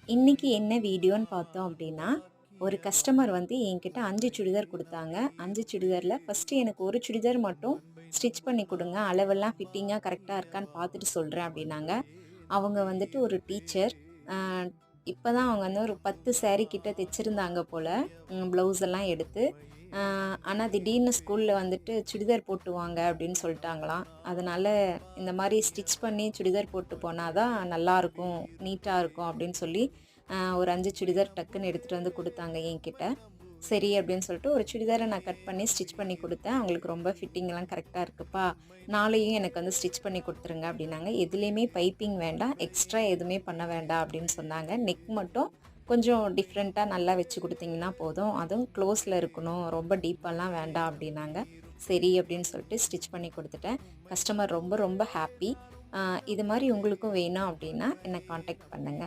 இன்னைக்கு என்ன வீடியோன்னு பார்த்தோம் அப்படின்னா, ஒரு கஸ்டமர் வந்து என்கிட்ட 5 சுடிதார் குடுத்தாங்க. 5 சுடிதார்ல ஃபர்ஸ்ட்டு எனக்கு ஒரு சுடிதார் மட்டும் ஸ்டிச் பண்ணி குடுங்க. அளவெல்லாம் ஃபிட்டிங்கா கரெக்ட்டா இருக்கான்னு பார்த்துட்டு சொல்றேன் அப்படின்னாங்க. அவங்க வந்துட்டு ஒரு டீச்சர். அ இப்பதான் அவங்க வந்து ஒரு 10 சாரி கிட்ட தச்சிருந்தாங்க போல. ப்ளவுஸ் எல்லாம் எடுத்து. அ ஆனா திடீர்னு ஸ்கூல்ல வந்துட்டு சுடிதார் போட்டு வாங்க அப்படின்னு சொல்ட்டாங்களாம். அதனால இந்த மாரி ஸ்டிச் பண்ணி சுடிதார் போட்டு போனா தான் நல்லாருக்கும், நீட்டா இருக்கும் அப்படின்னு சொல்லி, ஒரு 5 சுடிதார் டக்குன்னு எடுத்துட்டு வந்து குடுத்தாங்க என்கிட்ட. சரி அப்படின்னு சொல்லிட்டு ஒரு சுடிதார நான் கட் பண்ணி ஸ்டிச் பண்ணி குடுத்தேன். அவங்களுக்கு ரொம்ப ஃபிட்டிங்லாம் கரெக்ட்டா இருக்குப்பா. நாளையும் எனக்கு வந்து ஸ்டிச் பண்ணி குடுத்துருங்க அப்படின்னாங்க. எதுலயுமே பைப்பிங் வேண்டாம், எக்ஸ்ட்ரா எதுவுமே பண்ண வேண்டாம் அப்படின்னு சொன்னாங்க. நெக் மட்டும் கொஞ்சம் டிஃப்ரெண்ட்டா நல்லா வச்சு குடுத்தீங்கன்னா போதும். அதுவும் க்ளோஸ்ல இருக்கணும். ரொம்ப டீப்பாலாம் வேண்டாம் அப்படின்னாங்க. சரி அப்படின்னு சொல்லிட்டு ஸ்டிச் பண்ணி குடுத்துட்டேன். கஸ்டமர் ரொம்ப ரொம்ப ஹாப்பி. இது மாரி உங்களுக்கும் வேணும் அப்படின்னா என்ன கான்டாக்ட் பண்ணுங்க.